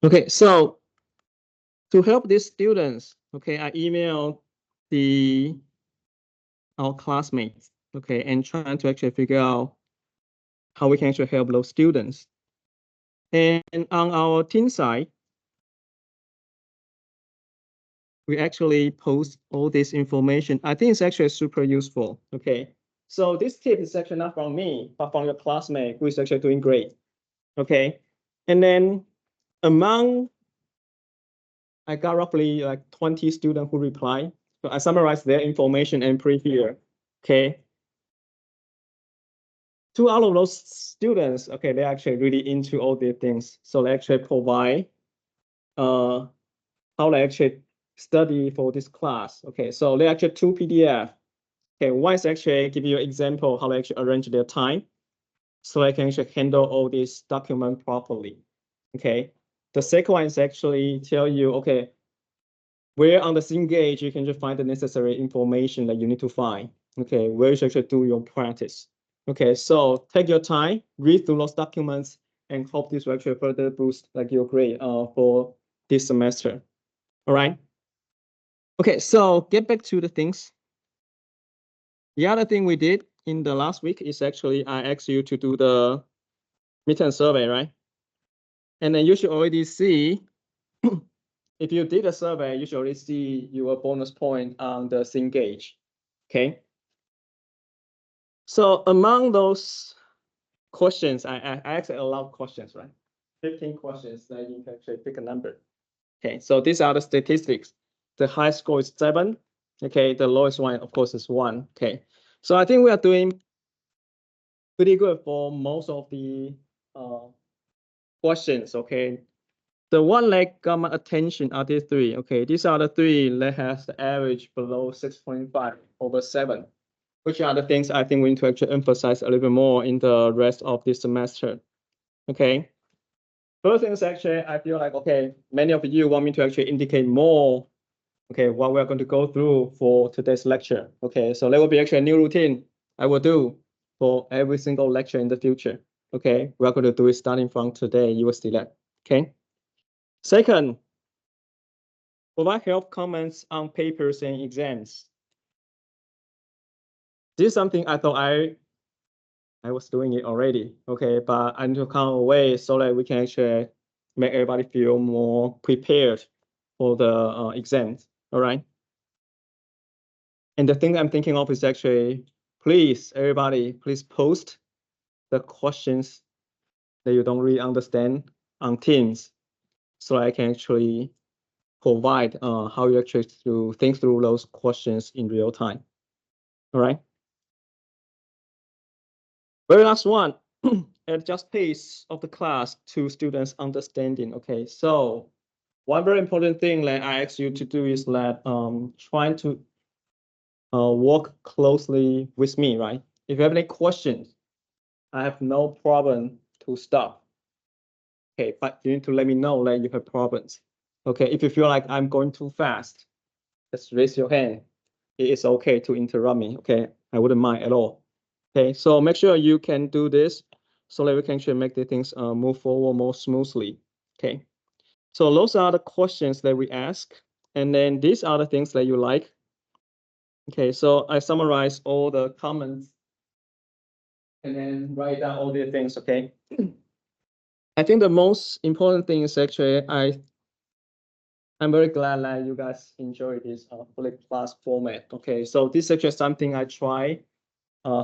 Okay, so to help these students, okay, I emailed our classmates, okay, and trying to actually figure out how we can actually help those students. And on our team side, we actually post all this information. I think it's actually super useful. Okay, so this tip is actually not from me, but from your classmate who is actually doing great. Okay, and then among I got roughly like 20 students who reply. So I summarize their information and put here. Okay. 2 out of those students, okay, they're actually really into all these things. So they actually provide how they actually study for this class. Okay, so they actually 2 PDF. Okay, one is actually give you an example how they actually arrange their time. So they can actually handle all this document properly. Okay. The second one is actually tell you, okay, where on the Cengage you can just find the necessary information that you need to find. Okay, where you should actually do your practice. Okay, so take your time, read through those documents, and hope this will actually further boost like your grade for this semester. All right. Okay, so get back to the things. The other thing we did in the last week is actually I asked you to do the midterm survey, right? And then you should already see, if you did a survey, you should already see your bonus point on the Cengage. Okay. So among those questions, I actually allow questions, right? 15 questions that you can actually pick a number. Okay, so these are the statistics. The high score is 7. Okay, the lowest one, of course, is 1. Okay, so I think we are doing pretty good for most of the questions. Okay, the one that got my attention are these 3. Okay, these are the 3 that has the average below 6.5 over 7. Which are the things I think we need to actually emphasize a little bit more in the rest of this semester. Okay. First thing is actually, I feel like, okay, many of you want me to actually indicate more, okay, what we're going to go through for today's lecture. Okay, so there will be actually a new routine I will do for every single lecture in the future. Okay, we're going to do it starting from today. You will see that. Okay. Second, provide help comments on papers and exams. This is something I thought I was doing it already, okay, but I need to come away so that we can actually make everybody feel more prepared for the exams, all right? And the thing I'm thinking of is actually, please, everybody, please post the questions that you don't really understand on Teams so I can actually provide how you actually to think through those questions in real time, all right? Very last one, adjust pace of the class to students' understanding. Okay, so one very important thing that I ask you to do is that trying to work closely with me, right? If you have any questions, I have no problem to stop. Okay, but you need to let me know that you have problems. Okay, if you feel like I'm going too fast, just raise your hand. It is okay to interrupt me. Okay, I wouldn't mind at all. Okay, so make sure you can do this so that we can actually make the things move forward more smoothly. Okay, so those are the questions that we ask. And then these are the things that you like. Okay, so I summarize all the comments and then write down all the things, okay? I think the most important thing is actually I'm very glad that you guys enjoy this flipped class format. Okay, so this is actually something I tried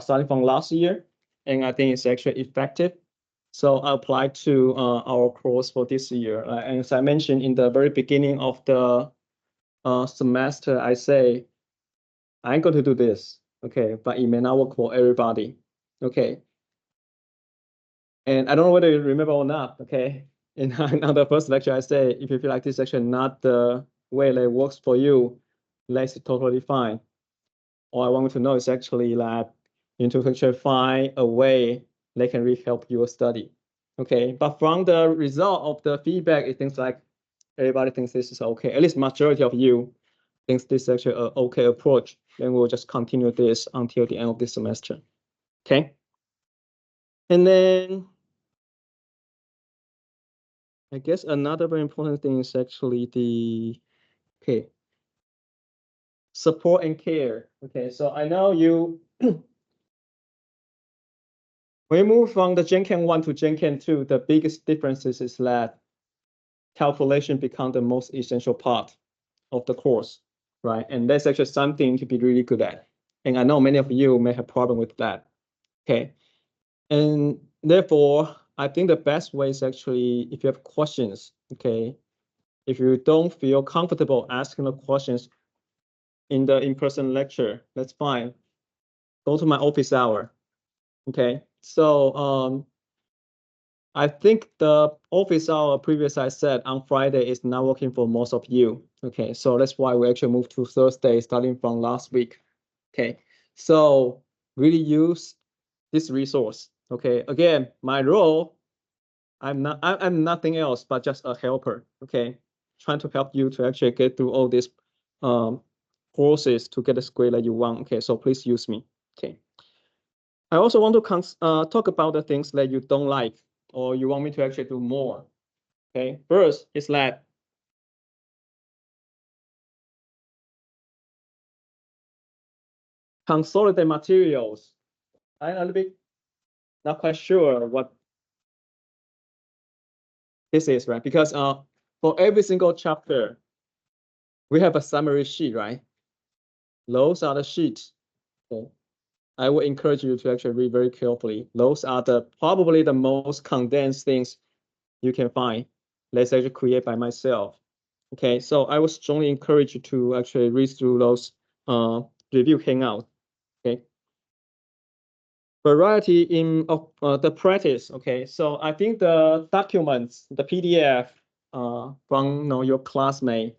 starting from last year, and I think it's actually effective. So I applied to our course for this year. And as I mentioned in the very beginning of the semester, I say, I'm going to do this, okay, but it may not work for everybody, okay. And I don't know whether you remember or not, okay. In the first lecture, I say, if you feel like this is actually not the way that works for you, that's totally fine. All I want you to know is actually that you need to actually find a way that can really help your study. Okay, but from the result of the feedback, it seems like everybody thinks this is okay. At least majority of you thinks this is actually an okay approach. Then we'll just continue this until the end of this semester. Okay. And then I guess another very important thing is actually the support and care. Okay, so I know you when you move from the Gen 1 to Gen 2, the biggest differences is that calculation become the most essential part of the course, right? And that's actually something to be really good at. And I know many of you may have problem with that. Okay. And therefore, I think the best way is actually if you have questions, okay, if you don't feel comfortable asking the questions in the in-person lecture, that's fine. Go to my office hour. Okay. So I think the office hour previous I said on Friday is not working for most of you. Okay, so that's why we actually moved to Thursday starting from last week. Okay, so really use this resource. Okay, again, my role, I'm nothing else but just a helper. Okay, trying to help you to actually get through all these um, courses to get the grade that you want. Okay, so please use me. Okay. I also want to talk about the things that you don't like or you want me to actually do more. Okay, first is that consolidate materials. I'm a little bit not quite sure what this is, right? Because for every single chapter, we have a summary sheet, right? Those are the sheets. Okay. I would encourage you to actually read very carefully. Those are probably the most condensed things you can find. Let's actually create by myself. Okay, so I would strongly encourage you to actually read through those review hangout. Okay. Variety in the practice. Okay, so I think the documents, the PDF from your classmate,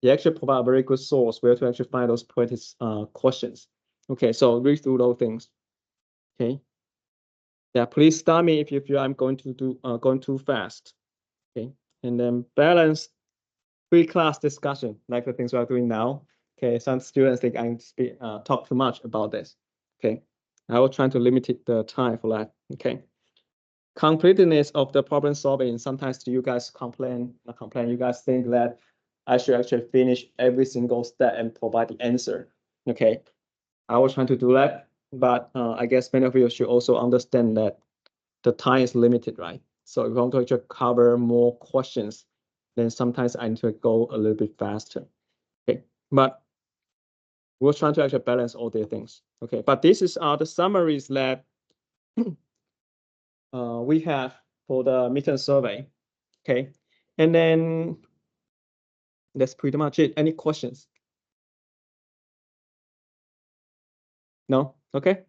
they actually provide a very good source where to actually find those practice questions. Okay, so read through those things. Okay. Yeah, please stop me if you feel I'm going to do going too fast. Okay, and then balance pre-class discussion like the things we are doing now. Okay, some students think I talk too much about this. Okay, I will try to limit the time for that. Okay, completeness of the problem solving. Sometimes you guys not complain. You guys think that I should actually finish every single step and provide the answer. Okay, I was trying to do that, but I guess many of you should also understand that the time is limited, right? So if you want to actually cover more questions, then sometimes I need to go a little bit faster. Okay, but we're trying to actually balance all the things. Okay, but this is the summaries that we have for the midterm survey. Okay, and then that's pretty much it. Any questions? No? Okay.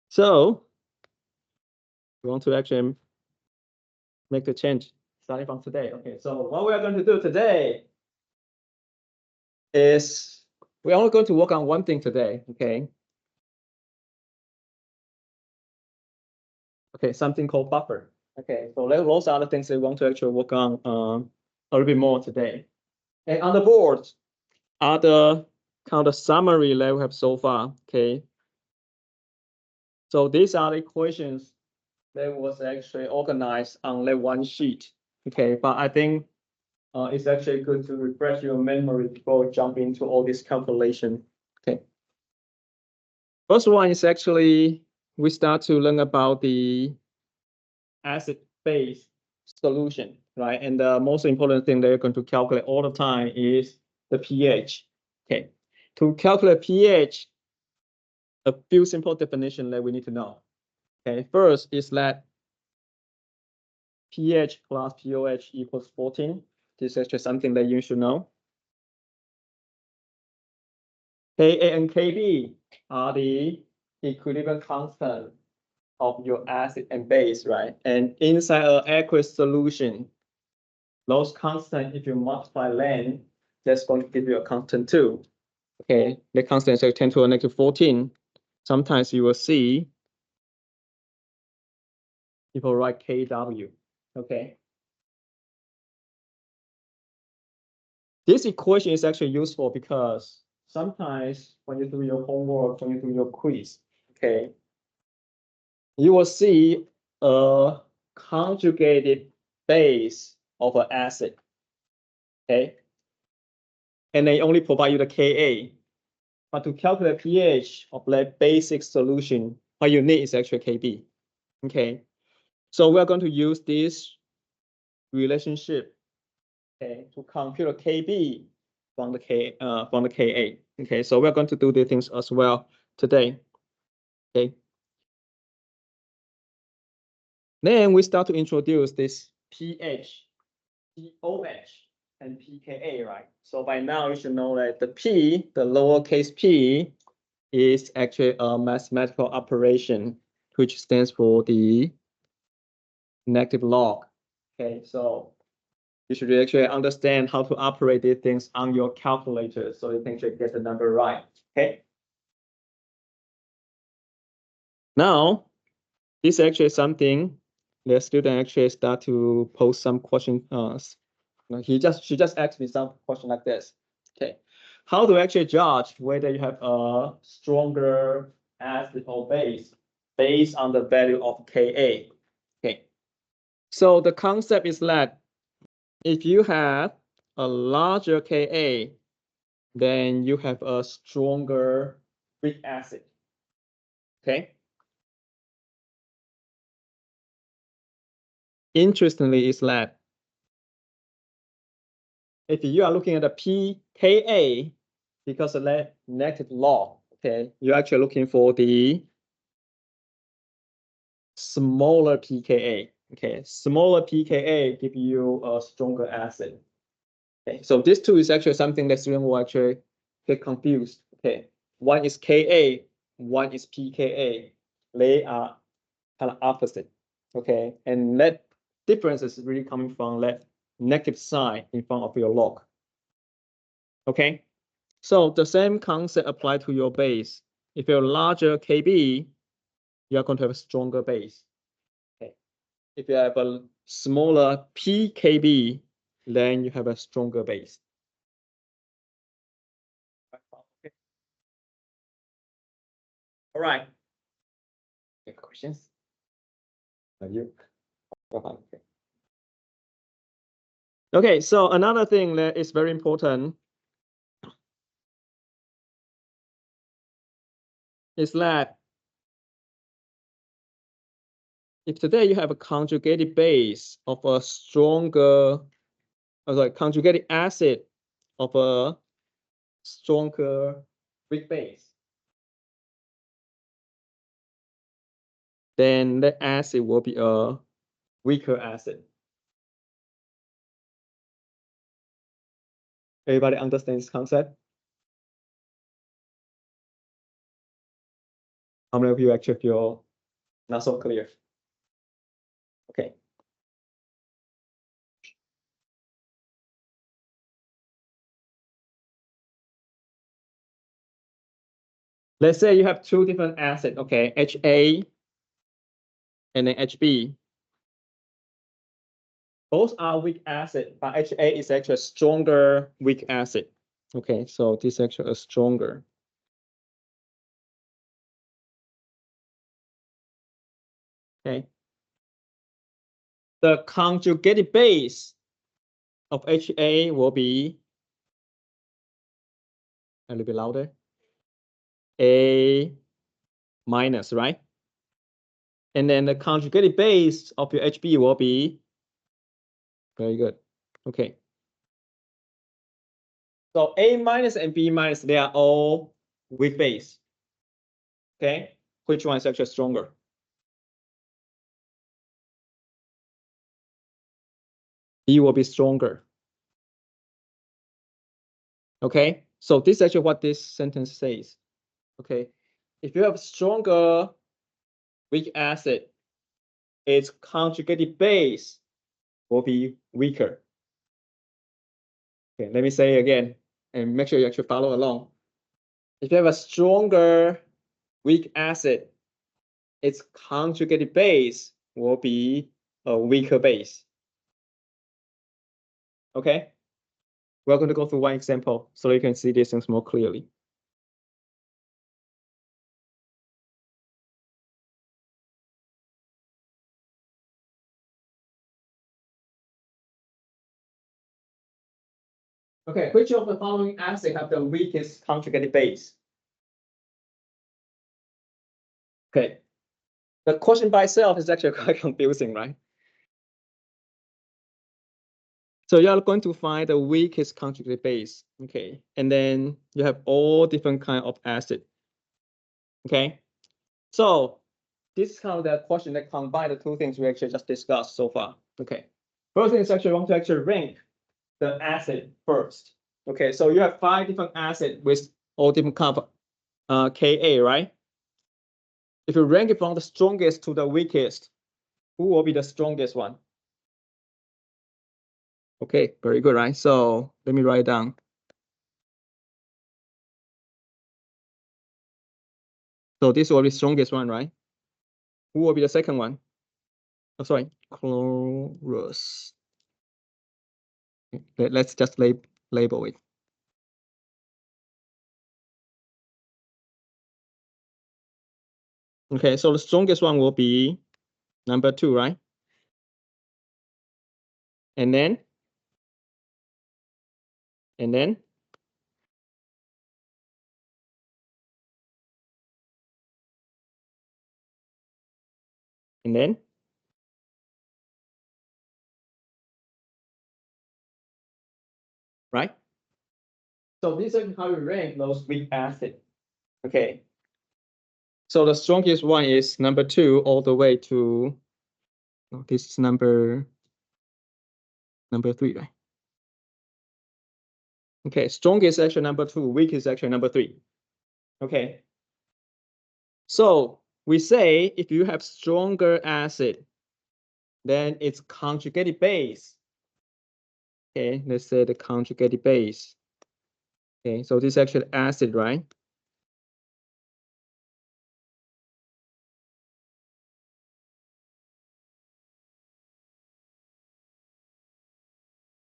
So we want to actually make the change starting from today. Okay, so what we are going to do today is we're only going to work on one thing today. Okay. Okay, something called buffer. Okay, so those are the things we want to actually work on a little bit more today. And on the board are the kind of summary that we have so far. Okay, so these are the equations that was actually organized on that one sheet. Okay, but I think it's actually good to refresh your memory before jumping into all this calculation. Okay, first one is actually we start to learn about the acid-base solution, right? And the most important thing that you're going to calculate all the time is the pH. Okay, to calculate pH, a few simple definitions that we need to know. Okay, first is that pH plus pOH equals 14. This is actually something that you should know. Ka and Kb are the equilibrium constant of your acid and base, right? And inside an aqueous solution, those constant, if you multiply length, that's going to give you a constant too. Okay, the constant is 10 to the negative 14. Sometimes you will see people write Kw. Okay. This equation is actually useful because sometimes when you do your homework, when you do your quiz, okay, you will see a conjugated base of an acid. Okay. And they only provide you the Ka. But to calculate pH of that basic solution, what you need is actually Kb. Okay. So we're going to use this relationship, okay, to compute Kb from the Ka. Okay, so we're going to do these things as well today. Okay. Then we start to introduce this pH, pOH, and pKa, right? So by now you should know that the P, the lowercase p, is actually a mathematical operation which stands for the negative log. Okay, so you should actually understand how to operate these things on your calculator so you can actually get the number right. Okay. Now, this is actually something the student actually start to pose some questions. She just asked me some question like this. Okay, how to actually judge whether you have a stronger acid or base based on the value of Ka? Okay, so the concept is that if you have a larger Ka, then you have a stronger weak acid. Okay. Interestingly, is that if you are looking at the pKa, because of that negative log, okay, you're actually looking for the smaller pKa. Okay, smaller pKa give you a stronger acid. Okay, so this two is actually something that students will actually get confused. Okay, one is Ka, one is pKa. They are kind of opposite. Okay, and that difference is really coming from that negative sign in front of your log. Okay, so the same concept apply to your base. If you're larger Kb, you are going to have a stronger base. Okay. If you have a smaller pKb, then you have a stronger base. Okay. All right. Any questions? Have you? Okay. Okay, so another thing that is very important is that if today you have a conjugated base of a stronger, conjugated acid of a stronger weak base, then the acid will be a weaker acid. Everybody understands this concept? How many of you actually feel not so clear? Okay. Let's say you have two different acids, okay, HA and then HB. Both are weak acid, but HA is actually a stronger weak acid. Okay, so this is actually a stronger. Okay. The conjugated base of HA will be a little bit louder. A minus, right? And then the conjugated base of your HB will be very good. Okay. So A minus and B minus, they are all weak base. Okay. Which one is actually stronger? B will be stronger. Okay. So this is actually what this sentence says. Okay. If you have stronger weak acid, its conjugated base will be weaker. Okay, let me say it again and make sure you actually follow along. If you have a stronger weak acid, its conjugated base will be a weaker base. Okay, we're going to go through one example so you can see these things more clearly. Okay, which of the following acids have the weakest conjugated base? Okay, the question by itself is actually quite confusing, right? So you are going to find the weakest conjugated base, okay, and then you have all different kind of acid, okay. So this is how the question that combine the two things we actually just discussed so far, okay. First thing is actually want to actually rank the acid first, okay. So you have 5 different acid with all different kind of Ka, right? If you rank it from the strongest to the weakest, who will be the strongest one? Okay, very good, right? So let me write it down. So this will be the strongest one, right? Who will be the second one? Oh, sorry, chlorus. Let's just label it. Okay, so the strongest one will be number 2, right? And then, and then, and then, right? So this is how you rank those weak acids. Okay. So the strongest one is number 2 all the way to, oh, this is number 3, right? Okay, strong is actually number 2, weak is actually number 3. Okay. So we say if you have stronger acid, then its conjugated base. Okay, let's say the conjugated base. Okay, so this is actually acid, right?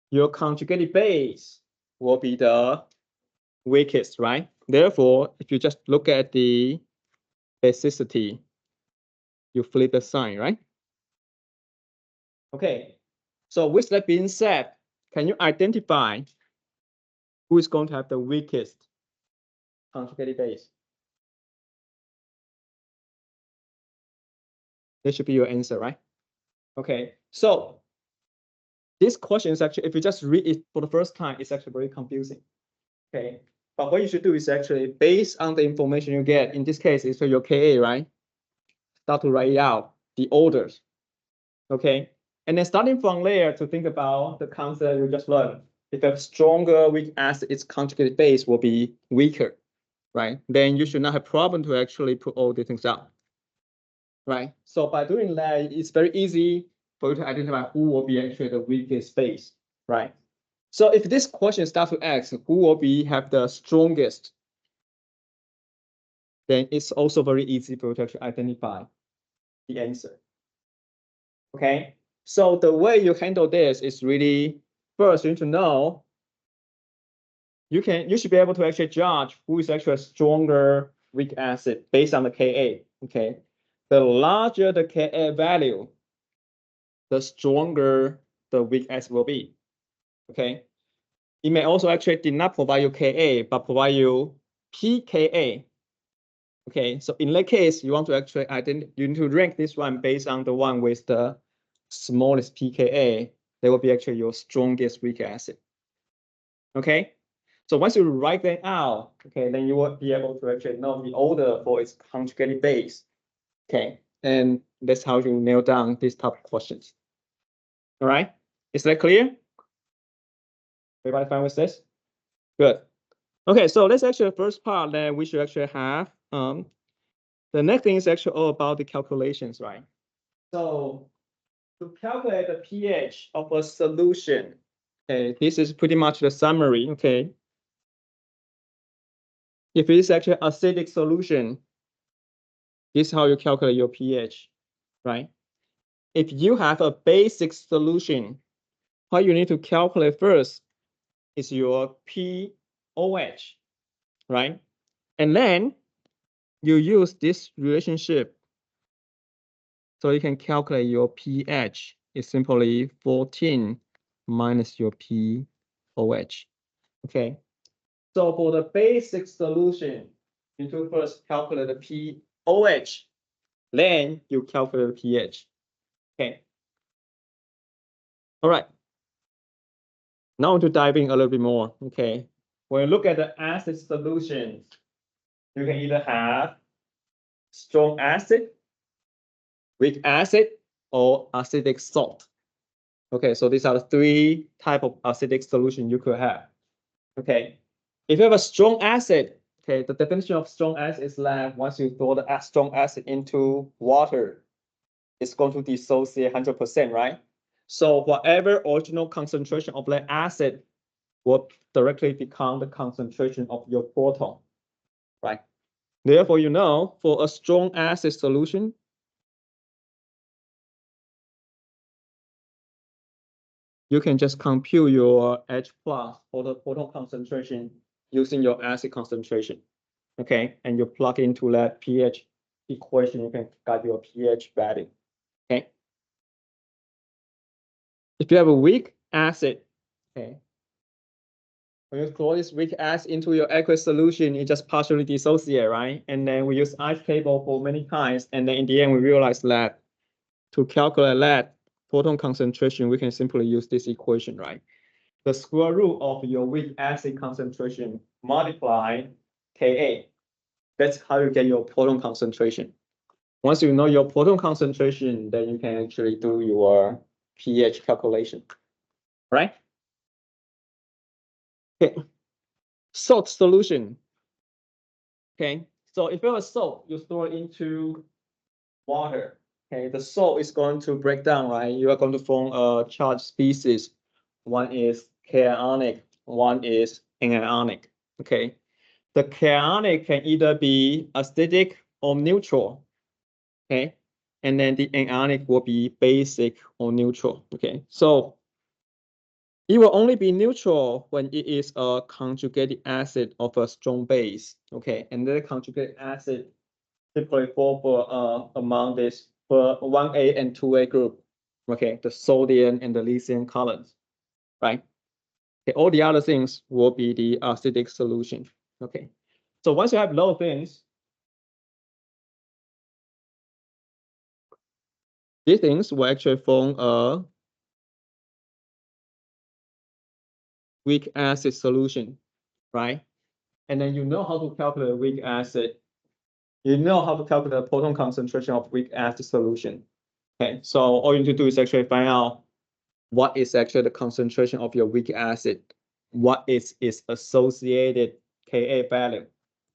Your conjugated base will be the weakest, right? Therefore, if you just look at the basicity, you flip the sign, right? Okay, so with that being said, can you identify who is going to have the weakest conjugated base? That should be your answer, right? Okay, so this question is actually, if you just read it for the first time, it's actually very confusing. Okay, but what you should do is actually based on the information you get. In this case, it's your Ka, right? Start to write out the orders. Okay, and then starting from there to think about the concept you just learned. If you have stronger weak acid, its conjugated base will be weaker, right? Then you should not have problem to actually put all the things out, right? So by doing that, it's very easy for you to identify who will be actually the weakest base, right? So if this question starts to ask who will be have the strongest, then it's also very easy for you to actually identify the answer. Okay, so the way you handle this is really first you need to know you should be able to actually judge who is actually a stronger weak acid based on the Ka. Okay, the larger the Ka value, the stronger the weak acid will be. Okay, it may also actually did not provide you Ka, but provide you pKa. Okay, so in that case, you want to actually you need to rank this one based on the one with the smallest pKa. That will be actually your strongest weak acid. Okay, so once you write that out, okay, then you will be able to actually know the order for its conjugated base. Okay, and that's how you nail down these type of questions. All right, is that clear? Everybody fine with this? Good. Okay, so that's actually the first part that we should actually have. The next thing is actually all about the calculations, right? So to calculate the pH of a solution, okay, this is pretty much the summary, okay? If it's actually acidic solution, this is how you calculate your pH, right? If you have a basic solution, what you need to calculate first is your pOH, right? And then you use this relationship so you can calculate your pH. It's simply 14 minus your pOH. Okay. So for the basic solution, you need to first calculate the pOH, then you calculate the pH. Okay. All right. Now to dive in a little bit more. Okay. When you look at the acid solution, you can either have strong acid, weak acid, or acidic salt. Okay, so these are the three types of acidic solution you could have. Okay, if you have a strong acid, okay, the definition of strong acid is that once you throw the strong acid into water, it's going to dissociate 100%, right? So whatever original concentration of the acid will directly become the concentration of your proton, right? Therefore, you know, for a strong acid solution, you can just compute your H plus for the proton concentration using your acid concentration. Okay, and you plug into that pH equation, you can get your pH value. Okay. If you have a weak acid, okay, when you throw this weak acid into your aqueous solution, it just partially dissociate, right? And then we use ice table for many times, and then in the end, we realize that to calculate that proton concentration, we can simply use this equation, right? The square root of your weak acid concentration multiply Ka. That's how you get your proton concentration. Once you know your proton concentration, then you can actually do your pH calculation, right? Okay, salt solution. Okay, so if you have a salt, you throw it into water. Okay, the salt is going to break down, right? You are going to form a charged species. One is cationic, one is anionic. Okay, the cationic can either be acidic or neutral. Okay, and then the anionic will be basic or neutral. Okay, so it will only be neutral when it is a conjugated acid of a strong base. Okay, and the conjugated acid typically fall for among this for 1A and 2A group. Okay, the sodium and the lithium columns, right? Okay, all the other things will be the acidic solution. Okay, so once you have low things, these things will actually form a weak acid solution, right? And then you know how to calculate weak acid. You know how to calculate the proton concentration of weak acid solution. Okay, so all you need to do is actually find out what is actually the concentration of your weak acid, what is its associated Ka value.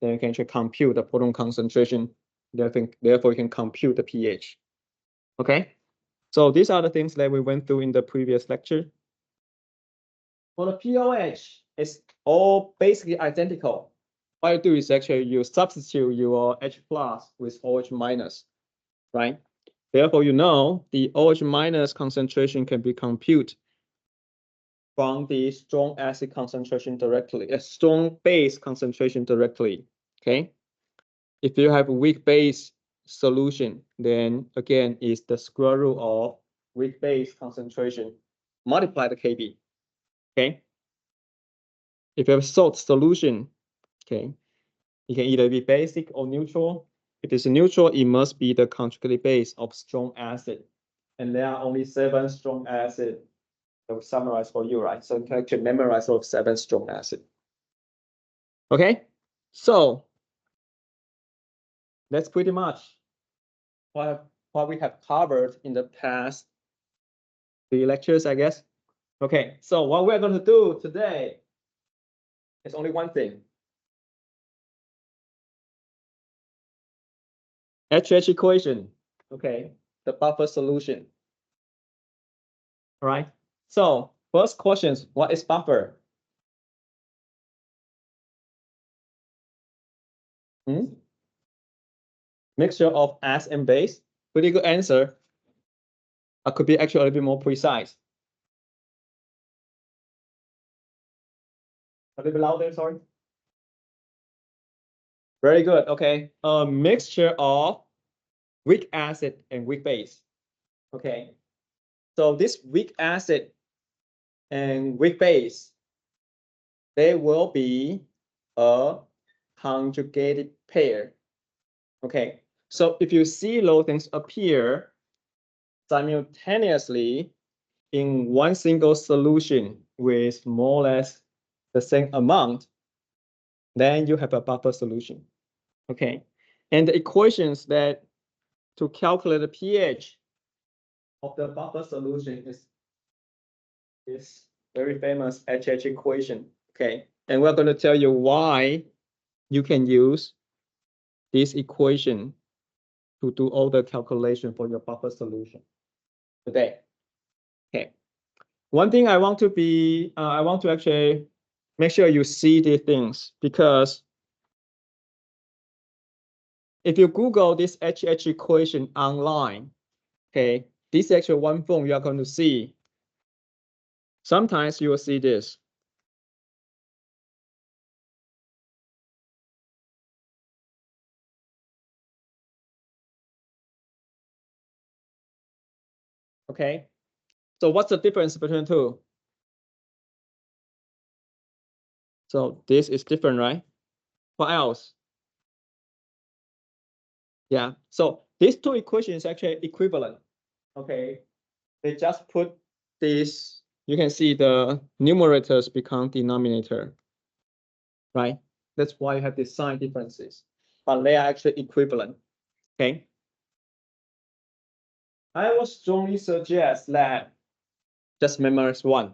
Then you can actually compute the proton concentration. Therefore, you can compute the pH. Okay, so these are the things that we went through in the previous lecture. For the pOH, it's all basically identical. What you do is actually you substitute your H plus with OH minus, right? Therefore, you know the OH minus concentration can be computed from the strong acid concentration directly, a strong base concentration directly. Okay. If you have a weak base solution, then again is the square root of weak base concentration multiply the Kb. Okay. If you have a salt solution, okay, it can either be basic or neutral. If it's neutral, it must be the conjugated base of strong acid. And there are only 7 strong acid. I'll summarize for you, right? So you can actually memorize all 7 strong acid. Okay, so that's pretty much what we have covered in the past 3 lectures, I guess. Okay, so what we're going to do today is only one thing. HH equation, okay, the buffer solution. All right, so first question is, what is buffer? Mixture of acid and base. Pretty good answer. I could be actually a little bit more precise. A little bit louder, sorry. Very good. Okay. A mixture of weak acid and weak base. Okay. So this weak acid and weak base they will be a conjugated pair. Okay, so if you see those things appear simultaneously in one single solution with more or less the same amount, then you have a buffer solution. Okay, and the equations that to calculate the pH of the buffer solution is very famous HH equation. Okay, and we're going to tell you why you can use this equation to do all the calculation for your buffer solution today. Okay, one thing I want to actually make sure you see these things, because if you Google this HH equation online, okay, this is actually one form you are going to see. Sometimes you will see this. Okay, so what's the difference between the two? So this is different, right? What else? Yeah, so these two equations actually equivalent. Okay, they just put this, you can see the numerators become denominator, right? That's why you have the sign differences, but they are actually equivalent. Okay, I would strongly suggest that just memorize one.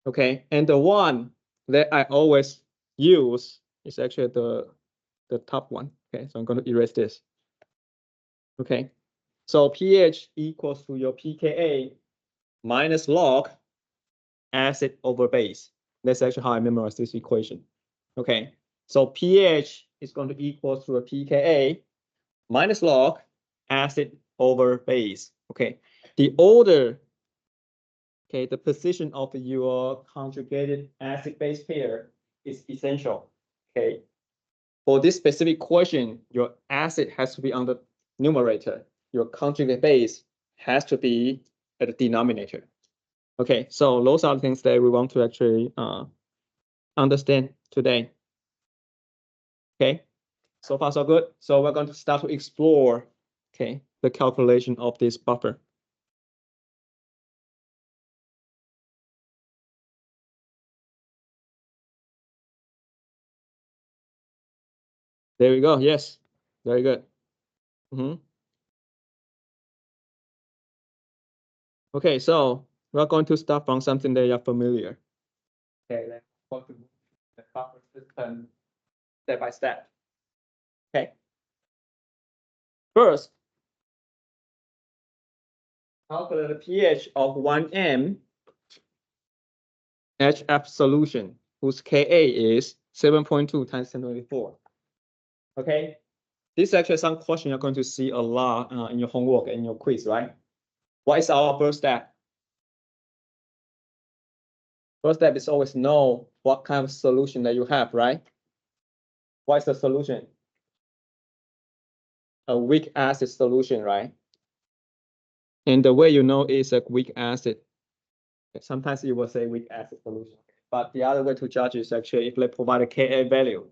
Okay, and the one that I always use is actually the top one. Okay, so I'm going to erase this. Okay, so pH equals to your pKa minus log acid over base. That's actually how I memorize this equation. Okay, so pH is going to equal to a pKa minus log acid over base. Okay, the order, okay, the position of your conjugated acid-base pair is essential. Okay, for this specific question, your acid has to be on the numerator. Your conjugate base has to be at the denominator. Okay, so those are the things that we want to actually understand today. Okay, so far so good. So we're going to start to explore, okay, the calculation of this buffer. There we go. Yes, very good. Okay, so we're going to start from something that you're familiar. Okay, let's go to the buffer system step by step. Okay, first, calculate the pH of 1M HF solution, whose Ka is 7.2 times 10^24. Okay, this is actually some question you're going to see a lot in your homework and your quiz, right? What is our first step? First step is always know what kind of solution that you have, right? What is the solution? A weak acid solution, right? And the way you know is a weak acid. Sometimes you will say weak acid solution, but the other way to judge is actually if they provide a Ka value,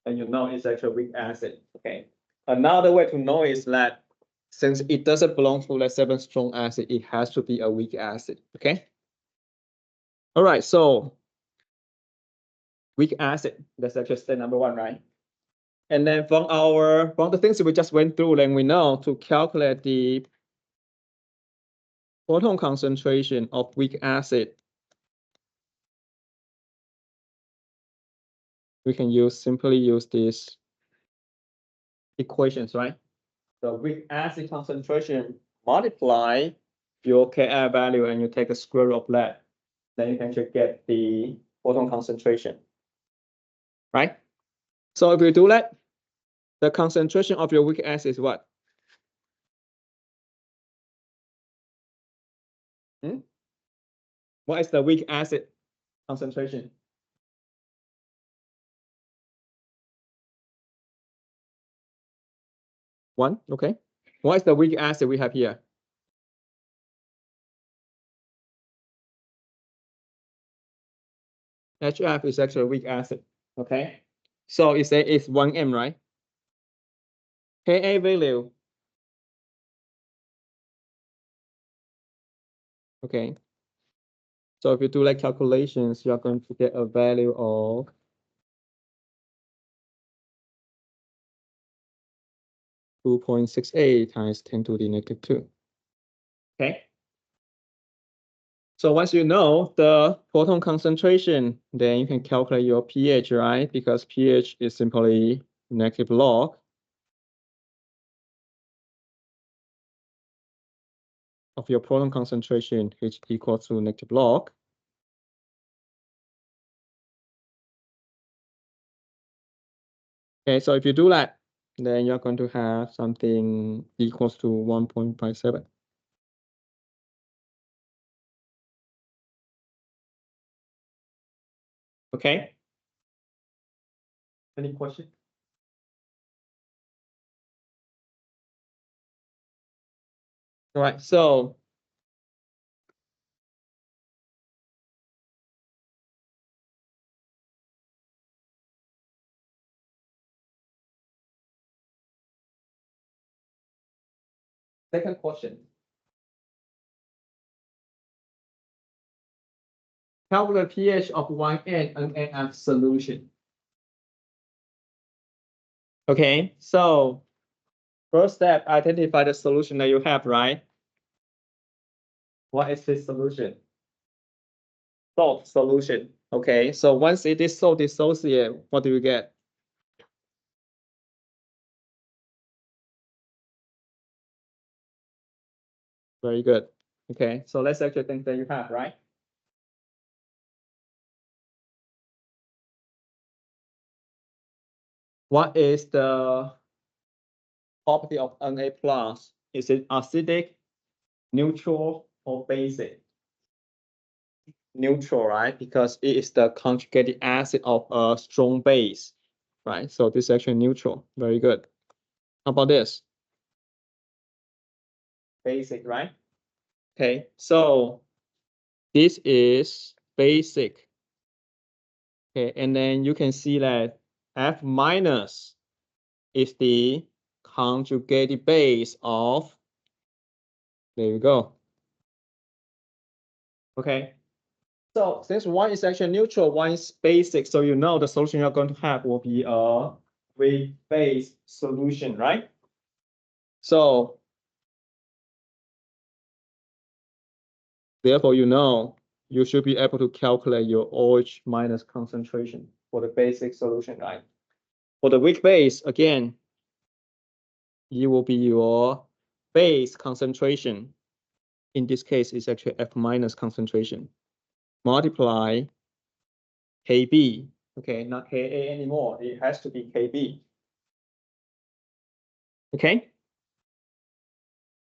then you know it's actually weak acid. Okay. Another way to know is that since it doesn't belong to the 7 strong acid, it has to be a weak acid. Okay. All right. So weak acid, that's actually step number 1, right? And then from the things we just went through, then we know to calculate the proton concentration of weak acid, we can simply use these equations, right? So weak acid concentration multiply your Ka value and you take a square root of that. Then you can just get the proton concentration, right? So if you do that, the concentration of your weak acid is what? What is the weak acid concentration? 1, okay. What is the weak acid we have here? HF is actually a weak acid. Okay. So it's 1 m, right? Ka value. Okay. So if you do like calculations, you're going to get a value of 2.68 times 10 to the negative 2. Okay. So once you know the proton concentration, then you can calculate your pH, right? Because pH is simply negative log of your proton concentration, which equals to negative log. Okay, so if you do that, then you're going to have something equals to 1.57. Okay. Any question? All right, so second question. Calculate pH of 1N NaF solution. Okay, so first step, identify the solution that you have, right? What is this solution? Salt solution. Okay, so once it is salt dissociate, what do you get? Very good. Okay, so let's actually think that you have, right? What is the property of Na plus? Is it acidic, neutral, or basic? Neutral, right? Because it is the conjugated acid of a strong base, right? So this is actually neutral. Very good. How about this? Basic, right? Okay, so this is basic. Okay, and then you can see that F minus is the conjugated base of, there you go. Okay, so since one is actually neutral, one is basic, so you know the solution you're going to have will be a weak base solution, right? So therefore, you know you should be able to calculate your OH minus concentration for the basic solution, right? For the weak base, again, it will be your base concentration. In this case, it's actually F minus concentration. Multiply Kb. Okay, not Ka anymore. It has to be Kb. Okay.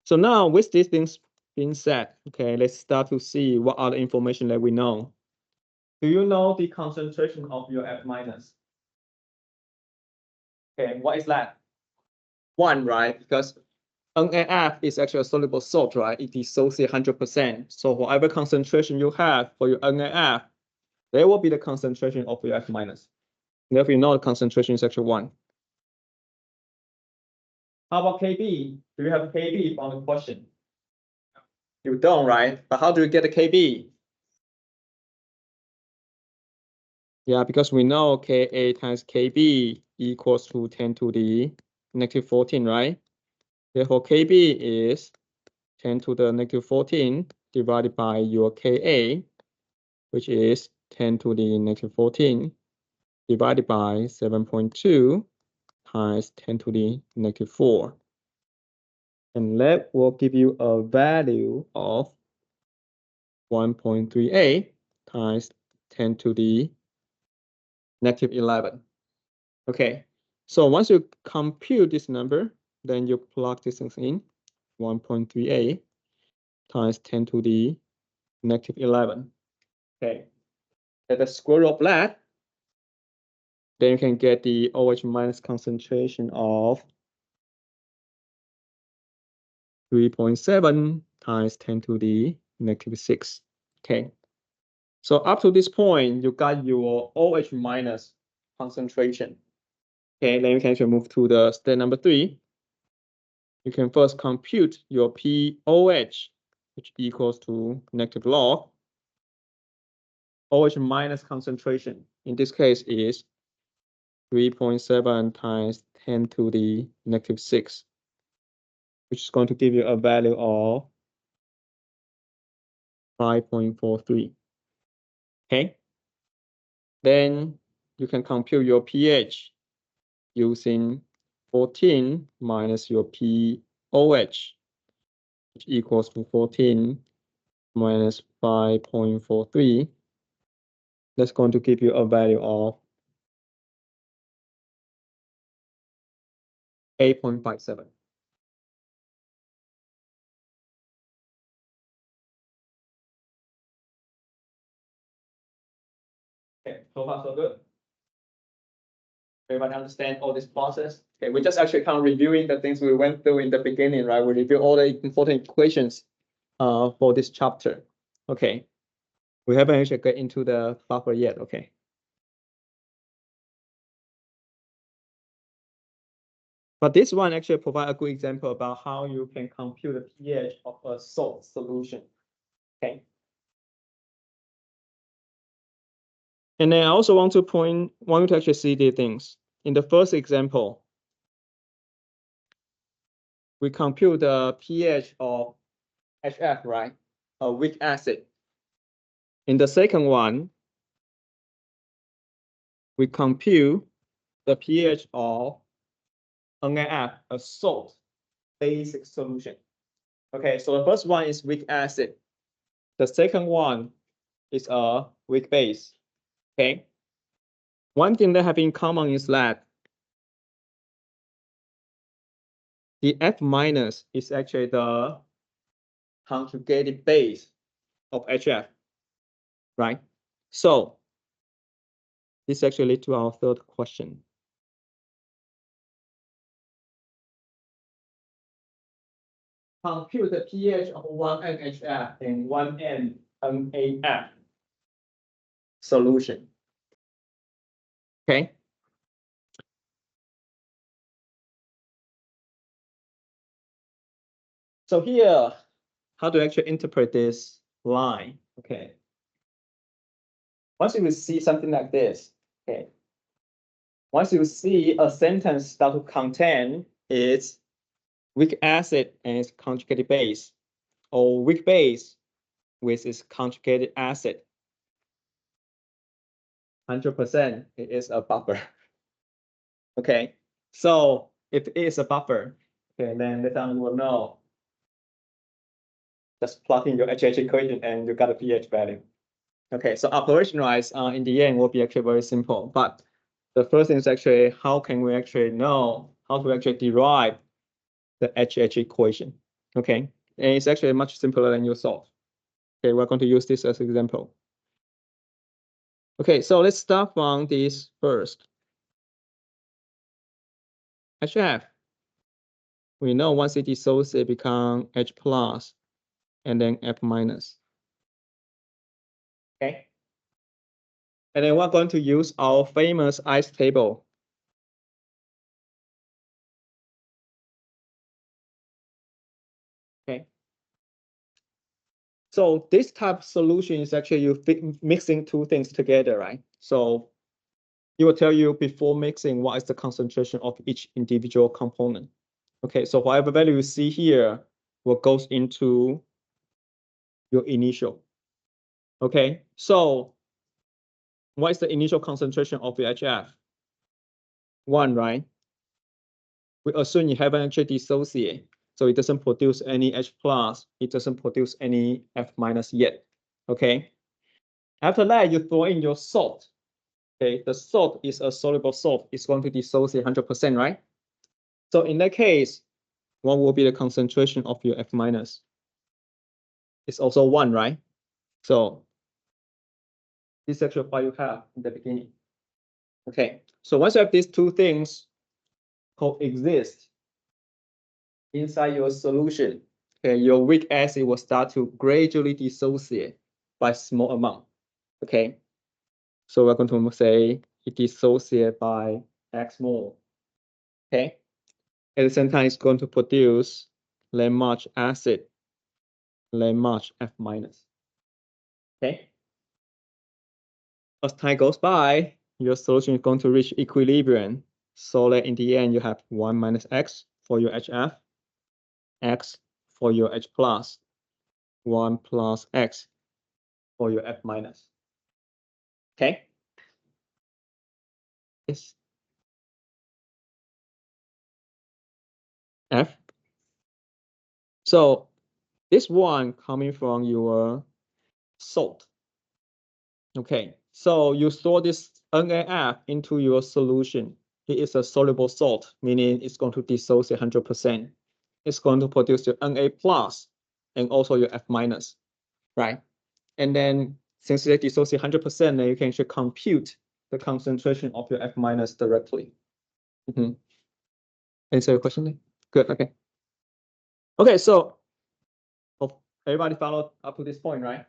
So now with these things being said, okay, let's start to see what other information that we know. Do you know the concentration of your F minus? Okay, what is that? 1, right? Because NaF is actually a soluble salt, right? It dissociates 100%. So whatever concentration you have for your NaF, there will be the concentration of your F minus. Therefore, you know the concentration is actually 1. How about Kb? Do you have Kb from the question? You don't, right? But how do you get the Kb? Yeah, because we know Ka times Kb equals to 10 to the negative 14, right? Therefore, Kb is 10 to the negative 14 divided by your Ka, which is 10 to the negative 14 divided by 7.2 times 10 to the negative 4. And that will give you a value of 1.38 times 10 to the negative 11. Okay, so once you compute this number, then you plug this in, 1.38 times 10 to the negative 11. Okay, at the square root of that, then you can get the OH minus concentration of 3.7 times 10 to the negative 6. Okay. So up to this point, you got your OH minus concentration. Okay, then you can actually move to the step number 3. You can first compute your POH, which equals to negative log OH minus concentration. In this case is 3.7 times 10 to the negative 6, which is going to give you a value of 5.43. Okay. Then you can compute your pH using 14 minus your POH, which equals to 14 minus 5.43. That's going to give you a value of 8.57. Okay, so far so good. Everybody understand all this process? Okay, we just actually kind of reviewing the things we went through in the beginning, right? We review all the important equations for this chapter. Okay, we haven't actually get into the buffer yet. Okay. But this one actually provides a good example about how you can compute the pH of a salt solution. Okay. And then I also want you to actually see the things. In the first example, we compute the pH of HF, right? A weak acid. In the second one, we compute the pH of NaF, a salt basic solution. Okay, so the first one is weak acid. The second one is a weak base. Okay. One thing they have in common is that the F minus is actually the conjugated base of HF, right? So this actually leads to our third question. Compute the pH of one NHF and one NAF solution. Okay. So here, how to actually interpret this line? Okay. Once you see something like this, okay. Once you see a sentence that will contain its weak acid and its conjugated base, or weak base with its conjugated acid, 100% it is a buffer. Okay, so if it is a buffer, okay, then the time you will know. Just plug in your HH equation and you got a pH value. Okay, so operationalize in the end will be actually very simple. But the first thing is actually how can we actually know how to actually derive the HH equation? Okay, and it's actually much simpler than you thought. Okay, we're going to use this as an example. Okay, so let's start from this first. HF. We know once it dissociates, become H plus and then F minus. Okay. And then we're going to use our famous ice table. Okay. So this type of solution is actually you mixing two things together, right? So it will tell you before mixing what is the concentration of each individual component. Okay, so whatever value you see here will goes into your initial. Okay, so what is the initial concentration of the HF? 1, right? We assume you haven't actually dissociated, so it doesn't produce any H plus, it doesn't produce any F minus yet. Okay. After that, you throw in your salt. Okay, the salt is a soluble salt. It's going to dissociate 100%, right? So in that case, what will be the concentration of your F minus? It's also 1, right? So this is actually what you have in the beginning. Okay, so once you have these two things coexist inside your solution, okay, your weak acid will start to gradually dissociate by small amount. Okay, so we're going to say it dissociates by X mole. Okay, at the same time, it's going to produce that much acid, that much F minus. Okay, as time goes by, your solution is going to reach equilibrium. So that in the end, you have 1 minus X for your HF, X for your H plus, 1 plus X for your F minus. Okay? Yes. F. So this one coming from your salt. Okay, so you store this NaF into your solution. It is a soluble salt, meaning it's going to dissociate 100%. It's going to produce your Na plus and also your F minus, right? And then since they dissociate 100%, then you can actually compute the concentration of your F minus directly. Answer your question? Good, okay. Okay, so hope everybody followed up to this point, right?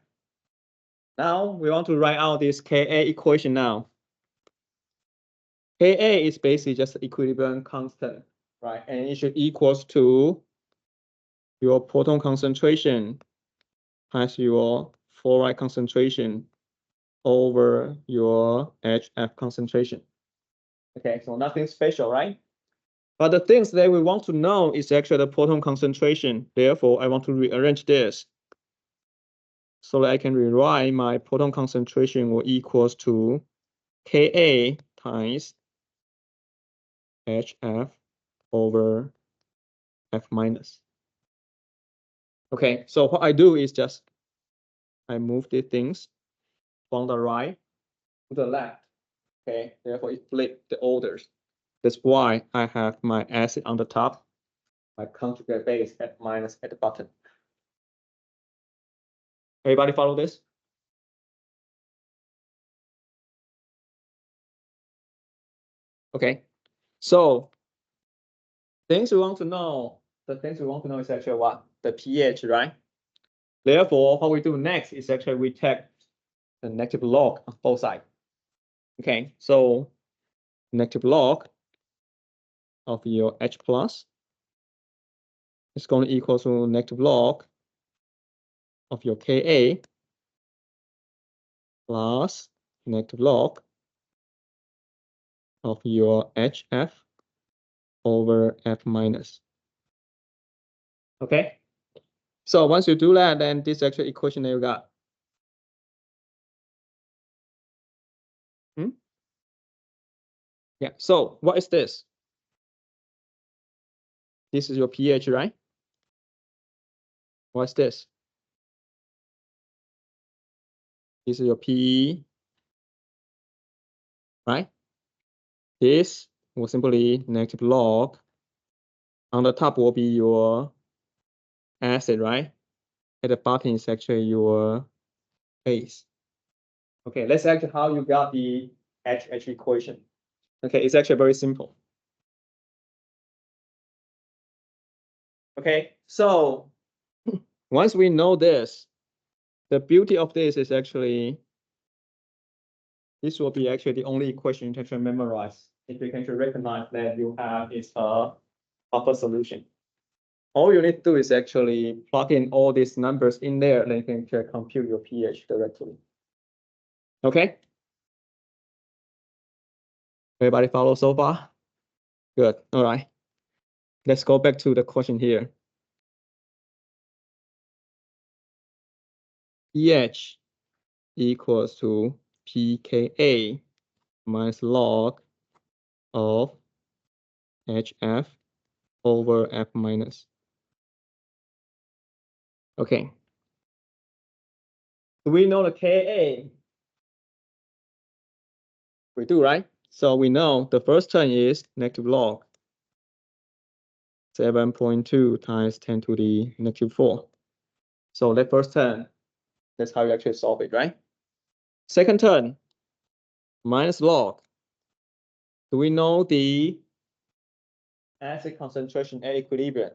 Now we want to write out this Ka equation now. Ka is basically just equilibrium constant, right? And it should equals to your proton concentration times your fluoride concentration over your HF concentration. Okay, so nothing special, right? But the things that we want to know is actually the proton concentration. Therefore, I want to rearrange this so that I can rewrite my proton concentration will equals to Ka times HF over F minus. Okay, so what I do is just I move the things from the right to the left. Okay, therefore it flip the orders. That's why I have my acid on the top, my conjugate base F minus at the bottom. Everybody follow this? Okay, so things we want to know, the things we want to know is actually what? The pH, right? Therefore, what we do next is actually we take the negative log of both sides. Okay, so negative log of your H plus is going to equal to negative log of your Ka plus negative log of your HF over F minus. Okay, so once you do that, then this actual equation that you got. Yeah, so what is this? This is your pH, right? What's this? This is your P, right? This will simply negative log. On the top will be your acid, right? At the bottom is actually your base. Okay, let's actually how you got the HH equation. Okay, it's actually very simple. Okay, so once we know this, the beauty of this is actually this will be actually the only equation you can actually memorize. If you can actually recognize that you have is a proper solution. All you need to do is actually plug in all these numbers in there, then you can actually compute your pH directly. Okay? Everybody follow so far? Good. All right. Let's go back to the question here. pH equals to pKa minus log of HF over F minus. Okay. Do we know the Ka? We do, right? So we know the first term is negative log 7.2 times 10 to the negative 4. So that first term, that's how you actually solve it, right? Second term, minus log. Do we know the acid concentration at equilibrium?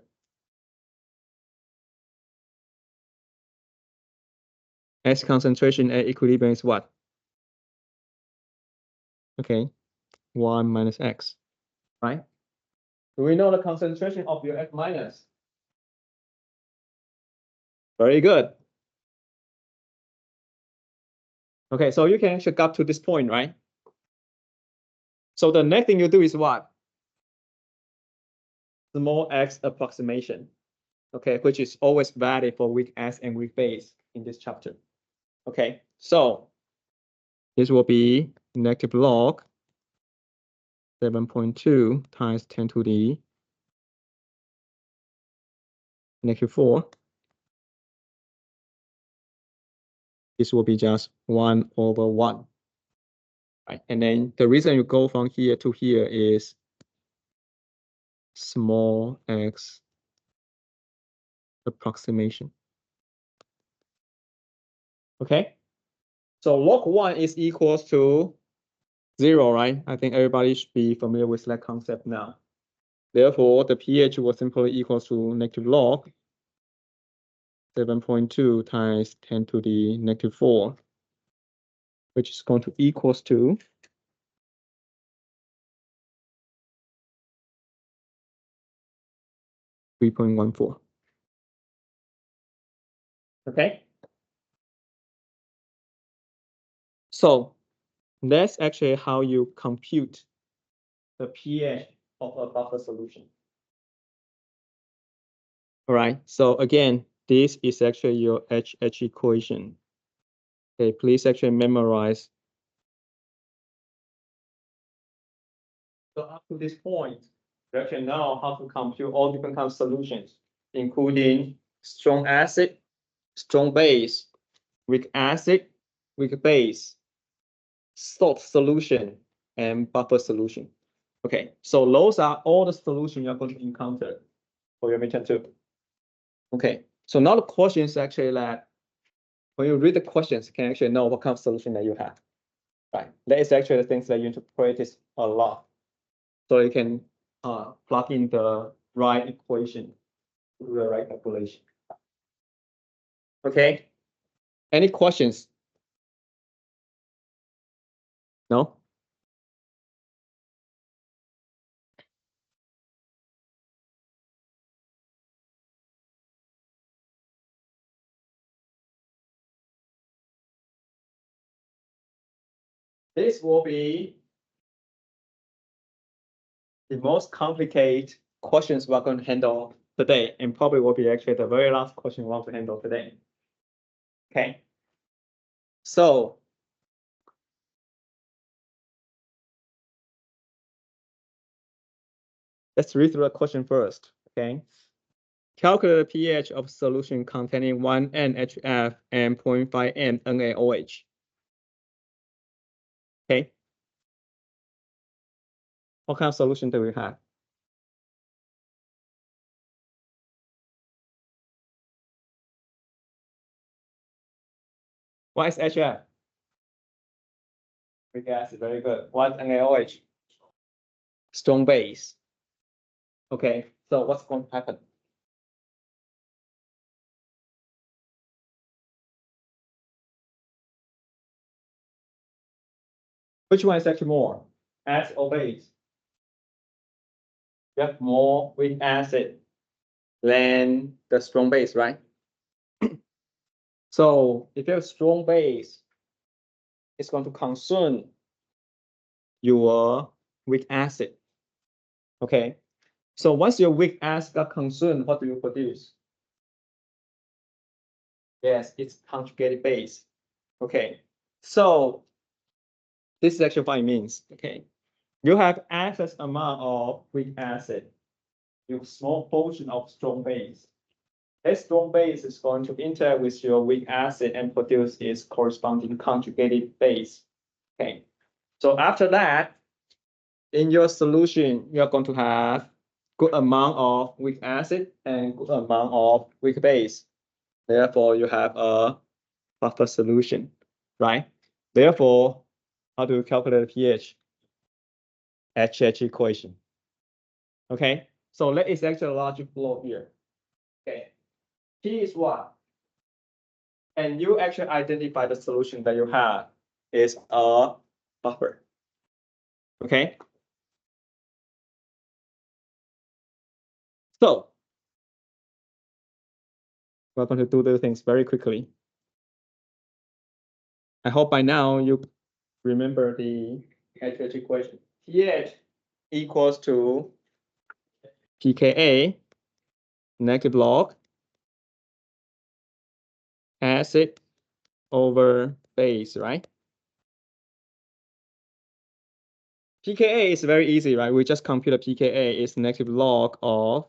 Acid concentration at equilibrium is what? Okay, 1 minus x, right? Do we know the concentration of your X minus? Very good. Okay, so you can check up to this point, right? So the next thing you do is what? Small x approximation, okay, which is always valid for weak S and weak base in this chapter. Okay, so this will be negative log 7.2 times 10 to the negative 4. This will be just 1 over 1. Right? And then the reason you go from here to here is small x approximation. Okay, so log 1 is equals to 0, right? I think everybody should be familiar with that concept now. Therefore, the pH will simply equal to negative log 7.2 times 10 to the negative 4, which is going to equals to 3.14. Okay. So that's actually how you compute the pH of a buffer solution. All right. So again, this is actually your HH equation. Okay, please actually memorize. So up to this point, you actually know how to compute all different kinds of solutions, including strong acid, strong base, weak acid, weak base, salt solution, and buffer solution. Okay, so those are all the solutions you're going to encounter for your midterm 2. Okay, so now the question is actually that when you read the questions, you can actually know what kind of solution that you have. Right, that is actually the things that you need to practice a lot, so you can plug in the right equation to do the right calculation. Okay, any questions? No? This will be the most complicated questions we're going to handle today, and probably will be actually the very last question we want to handle today. Okay, so let's read through the question first. Okay, calculate the pH of solution containing 1 NHF and 0.5 N NaOH. Okay, what kind of solution do we have? What is HF? Weak acid, very good. What NaOH? Strong base. Okay, so what's going to happen? Which one is actually more? Acid or base? You have more weak acid than the strong base, right? So if you have strong base, it's going to consume your weak acid. Okay. So once your weak acid got consumed, what do you produce? Yes, it's conjugated base. Okay. So this is actually what it means. Okay. You have excess amount of weak acid, you have small portion of strong base. This strong base is going to interact with your weak acid and produce its corresponding conjugated base. Okay. So after that, in your solution, you're going to have good amount of weak acid and good amount of weak base. Therefore, you have a buffer solution, right? Therefore, how do you calculate the pH? HH equation. Okay, so that is actually a logic flow here. Okay, P is what? And you actually identify the solution that you have is a buffer. Okay. So we're going to do the things very quickly. I hope by now you remember the HH equation. pH equals to pKa negative log acid over base, right? pKa is very easy, right? We just compute a pKa is negative log of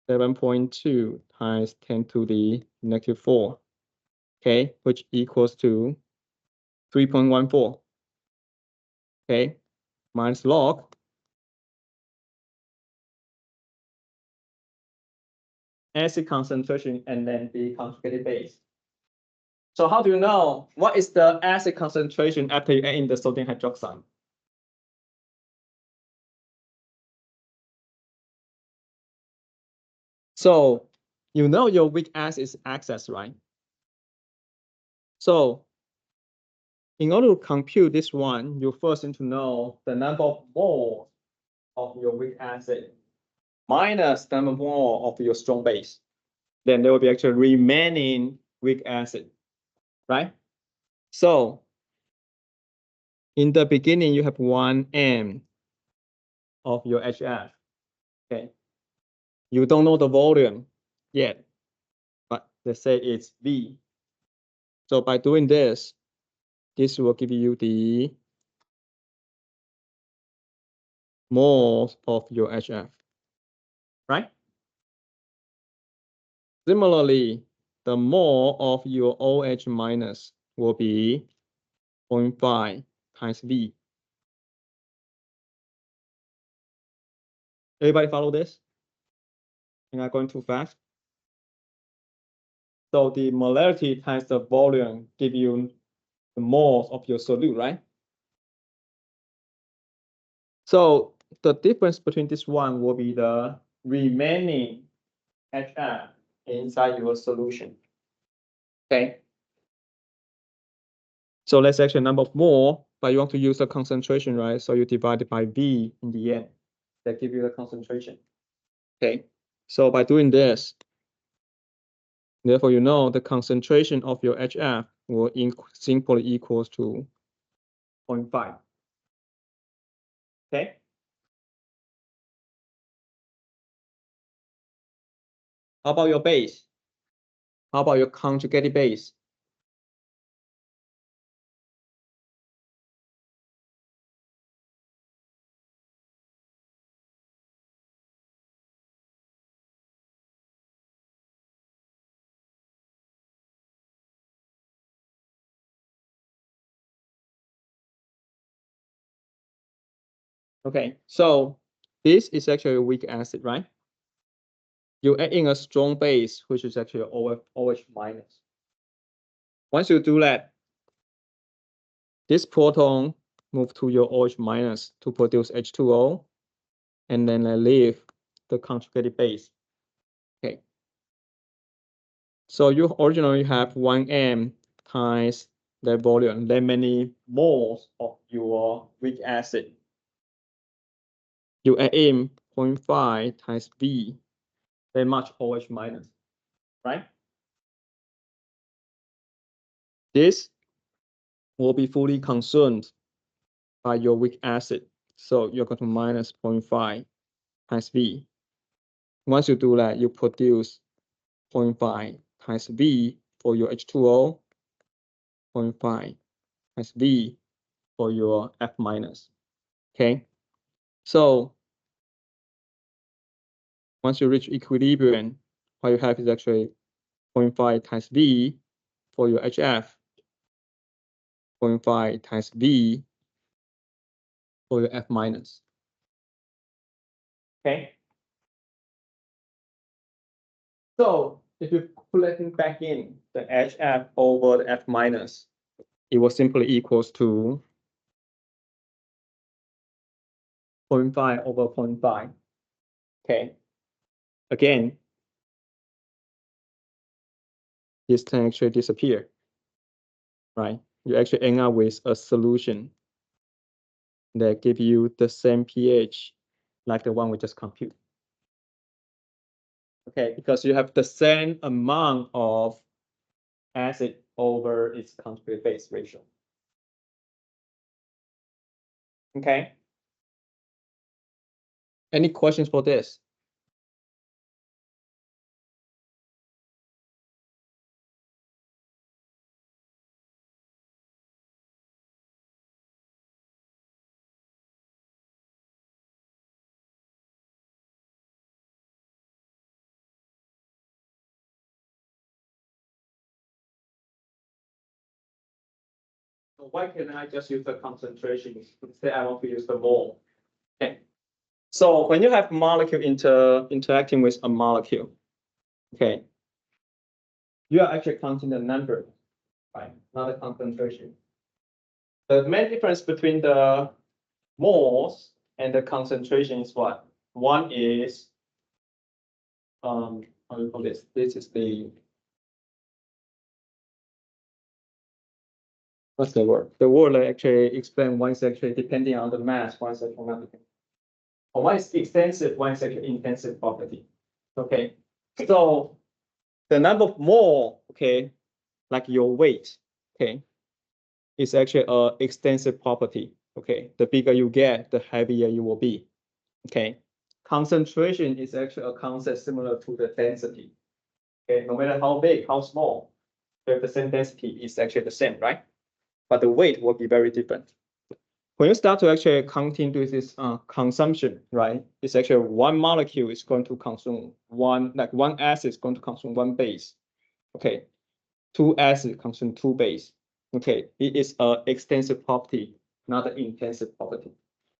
7.2 times 10 to the negative 4, okay, which equals to 3.14, okay, minus log acid concentration and then the conjugated base. So how do you know what is the acid concentration after you add in the sodium hydroxide? So you know your weak acid is excess, right? So in order to compute this one, you first need to know the number of moles of your weak acid minus the number of moles of your strong base. Then there will be actually remaining weak acid, right? So in the beginning, you have 1 m of your HF, okay? You don't know the volume yet, but let's say it's V. So by doing this will give you the moles of your HF, right? Similarly, the mole of your OH minus will be 0.5 times V. Everybody follow this? Am I going too fast? So the molarity times the volume give you the moles of your solute, right? So the difference between this one will be the remaining HF inside your solution. Okay. So let's actually number of mole, but you want to use the concentration, right? So you divide it by V in the end. That give you the concentration. Okay. So by doing this, therefore you know the concentration of your HF will simply equals to 0.5. Okay. How about your base? How about your conjugated base? Okay, so this is actually a weak acid, right? You add in a strong base, which is actually OH minus. Once you do that, this proton move to your OH minus to produce H2O, and then I leave the conjugated base. Okay. So you originally have 1 m times the volume, that many moles of your weak acid. You add in 0.5 times V, that much OH minus, right? This will be fully consumed by your weak acid. So you're going to minus 0.5 times V. Once you do that, you produce 0.5 times V for your H2O, 0.5 times V for your F minus. Okay. So once you reach equilibrium, what you have is actually 0.5 times V for your HF, 0.5 times V for your F minus. Okay. So if you put it back in the HF over the F minus, it will simply equals to 0.5 over 0.5. Okay. Again, this can actually disappear, right? You actually end up with a solution that give you the same pH like the one we just computed. Okay, because you have the same amount of acid over its conjugate base ratio. Okay. Any questions for this? So why can't I just use the concentration instead? I want to use the mole. Okay. So when you have molecule interacting with a molecule, okay, you are actually counting the number, right? Not the concentration. The main difference between the moles and the concentration is what? One is how do you call this? This is the what's the word? The word I actually explain one is actually depending on the mass, one is actually not depending. One is extensive, one is actually intensive property. Okay. So the number of mole, okay, like your weight, okay, is actually a extensive property. Okay. The bigger you get, the heavier you will be. Okay. Concentration is actually a concept similar to the density. Okay, no matter how big, how small, the percent density is actually the same, right? But the weight will be very different. When you start to actually counting this consumption, right? It's actually one molecule is going to consume one acid is going to consume one base. Okay, two acids consume two base. Okay, it is a extensive property, not an intensive property.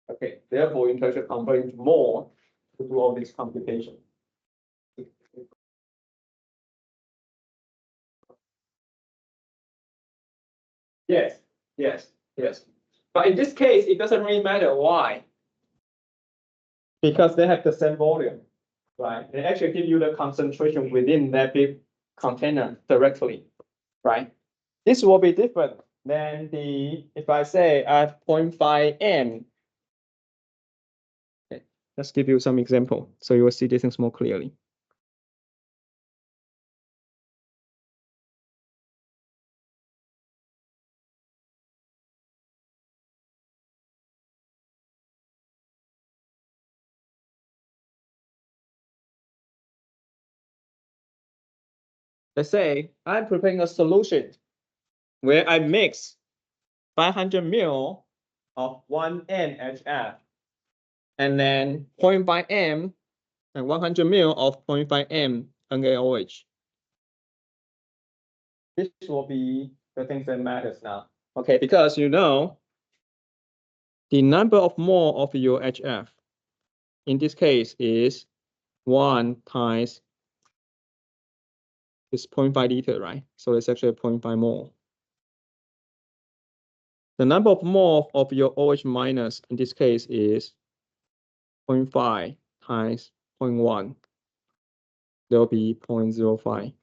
Okay, therefore you can actually convert more to do all this computation. Yes, yes, yes. But in this case, it doesn't really matter why. Because they have the same volume, right? They actually give you the concentration within that big container directly, right? This will be different than if I say I have 0.5 m. Okay, let's give you some example so you will see these things more clearly. Let's say I'm preparing a solution where I mix 500 ml of 1 NHF and then 0.5 m and 100 ml of 0.5 m NaOH. This will be the things that matters now. Okay, because you know the number of mole of your HF in this case is 1 times this 0.5 liter, right? So it's actually 0.5 mole. The number of mole of your OH minus in this case is 0.5 times 0.1. There will be 0.05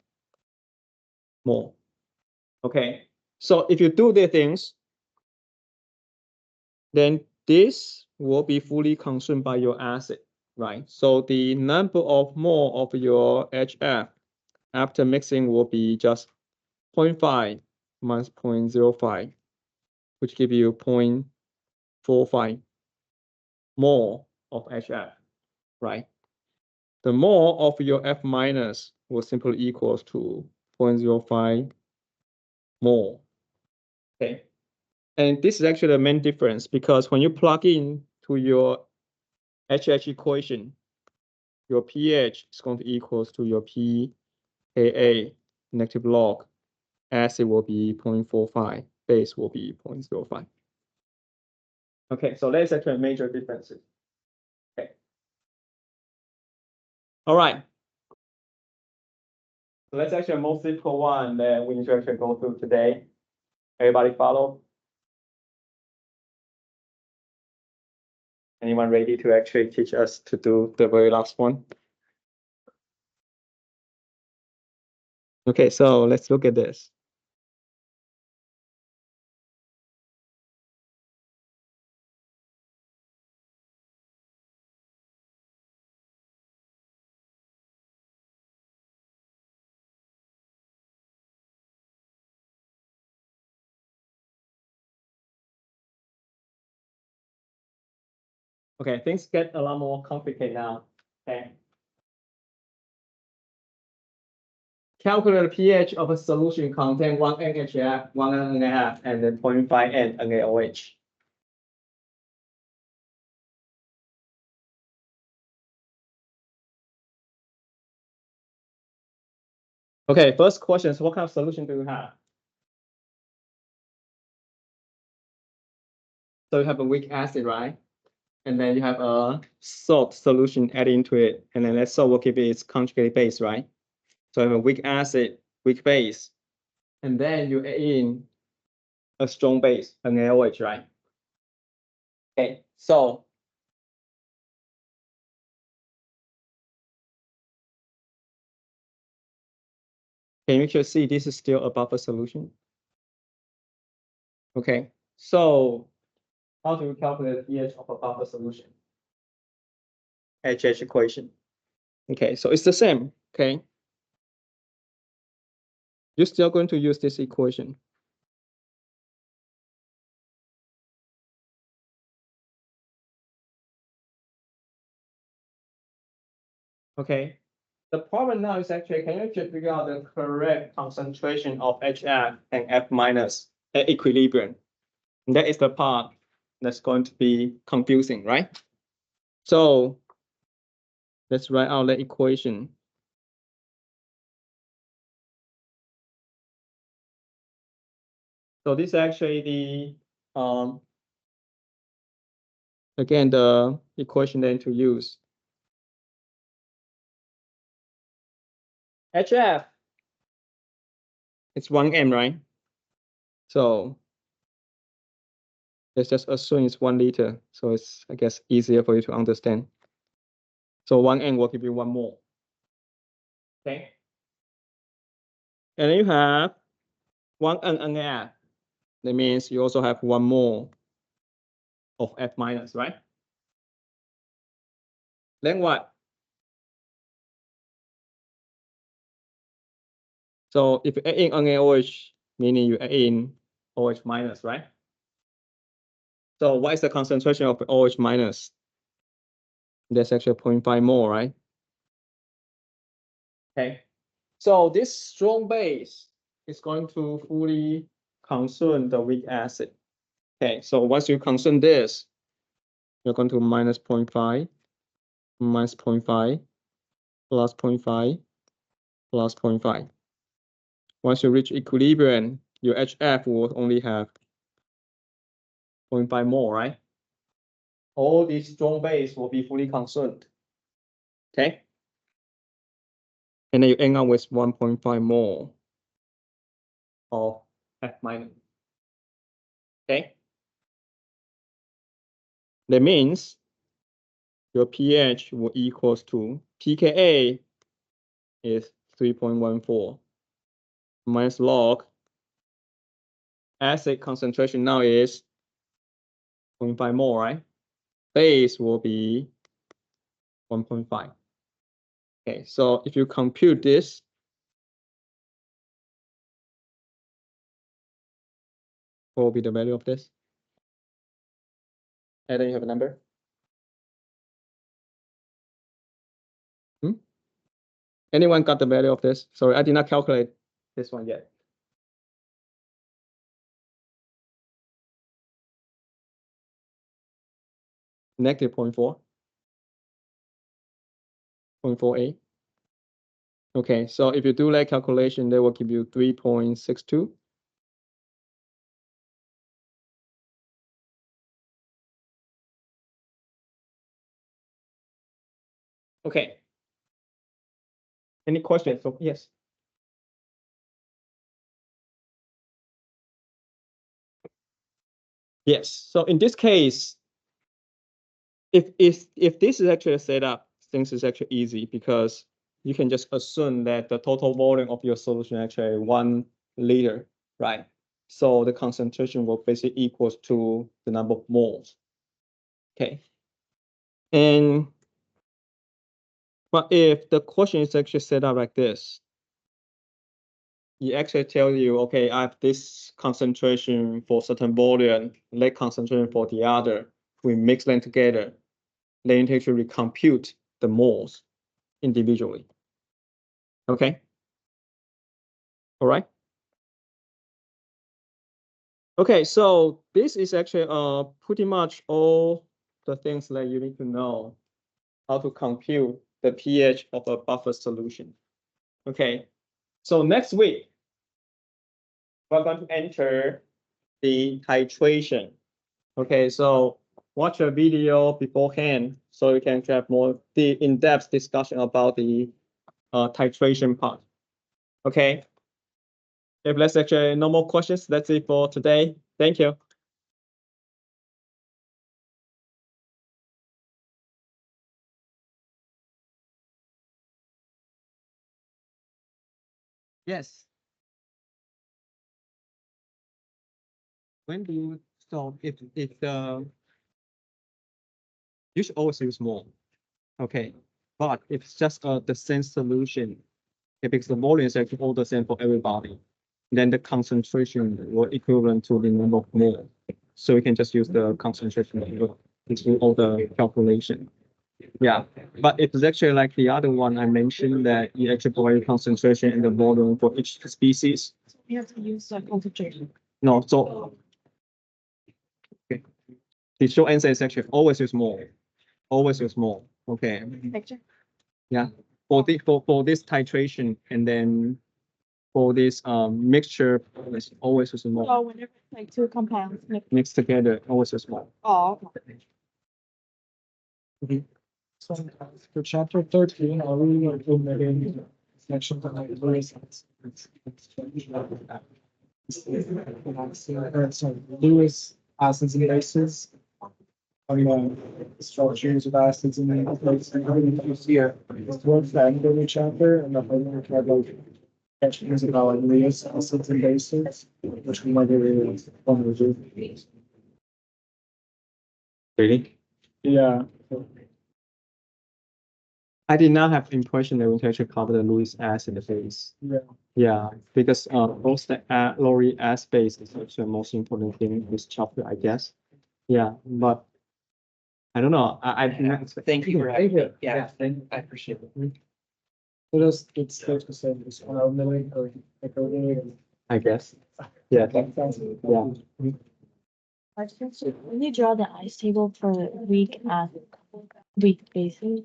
mole. Okay, so if you do the things, then this will be fully consumed by your acid, right? So the number of mole of your HF after mixing will be just 0.5 minus 0.05, which give you 0.45 mole of HF, right? The mole of your F minus will simply equals to 0.05 mole, okay? And this is actually the main difference because when you plug in to your HH equation, your pH is going to equals to your pKa negative log. Acid will be 0.45, base will be 0.05. Okay, so that's actually a major differences. Okay. All right. So that's actually a most simple one that we need to actually go through today. Everybody follow? Anyone ready to actually teach us to do the very last one? Okay, so let's look at this. Okay, things get a lot more complicated now. Okay. Calculate the pH of a solution containing 1 NHF, 1 NaF, and then 0.5 N NaOH. Okay, first question is what kind of solution do you have? So you have a weak acid, right? And then you have a salt solution added into it. And then that salt will give it its conjugated base, right? So you have a weak acid, weak base. And then you add in a strong base, an NaOH, right? Okay, so can you actually see this is still a buffer solution? Okay, so how do you calculate the pH of a buffer solution? HH equation. Okay, so it's the same, okay? You're still going to use this equation. Okay, the problem now is actually, can you actually figure out the correct concentration of HF and F minus at equilibrium? And that is the part that's going to be confusing, right? So let's write out the equation. So this is actually the, again, the equation then to use. HF, it's 1M, right? So let's just assume it's 1 liter. So it's, I guess, easier for you to understand. So 1N will give you 1 mole. Okay. And then you have 1 NaF. That means you also have 1 mole of F minus, right? Then what? So if you add in NaOH, meaning you add in OH minus, right? So what is the concentration of OH minus? That's actually 0.5 mole, right? Okay. So this strong base is going to fully consume the weak acid. Okay, so once you consume this, you're going to minus 0.5, minus 0.5, plus 0.5, plus 0.5. Once you reach equilibrium, your HF will only have 0.5 mole, right? All these strong base will be fully consumed. Okay. And then you end up with 1.5 mole of F minus. Okay. That means your pH will equals to pKa is 3.14 minus log acid concentration now is 0.5 mole, right? Base will be 1.5. Okay, so if you compute this, what will be the value of this? And then you have a number. Anyone got the value of this? Sorry, I did not calculate this one yet. Negative 0.4. 0.48. Okay, so if you do that calculation, they will give you 3.62. Okay. Any questions? So yes. Yes. So in this case, if this is actually a setup, things is actually easy because you can just assume that the total volume of your solution actually 1 liter, right? So the concentration will basically equals to the number of moles. Okay. And but if the question is actually set up like this, it actually tells you, okay, I have this concentration for certain volume, less concentration for the other. We mix them together. they need to actually compute the moles individually. Okay. All right. Okay, so this is actually pretty much all the things that you need to know how to compute the pH of a buffer solution. Okay, so next week we're going to enter the titration. Okay, so watch a video beforehand so you can have more in-depth discussion about the titration part. Okay, if there's actually no more questions, that's it for today. Thank you. Yes. When do you stop? If the you should always use more. Okay, but if it's just the same solution, if the volume is actually all the same for everybody, then the concentration will equivalent to the number of mole. So you can just use the concentration into all the calculation. Yeah, but if it's actually like the other one I mentioned that you actually provide concentration and the volume for each species. You have to use concentration. No, so okay. The short answer is actually always use more. Always use more. Okay. Picture. Yeah. For this titration and then for this mixture, always use more. Oh, whenever it's like two compounds. Mixed together, always use more. Oh. So for chapter 13, are we omitting sections on like Lewis? Sorry, Lewis acids and bases. Structures of acids and bases here. Towards the end of the chapter, and the homework had like sections about like Lewis acids and bases, which we might be really fun to do. Really? Yeah. I did not have the impression that we can actually cover the Lewis acid phase. Yeah. Yeah, because both the Lowry acid base is actually the most important thing in this chapter, I guess. Yeah, but I don't know. I did not expect. Thank you for having me. Yeah. I appreciate it. It's safe to say this one out really, or like really. I guess. Yeah. Yeah. When you draw the ice table for weak basis,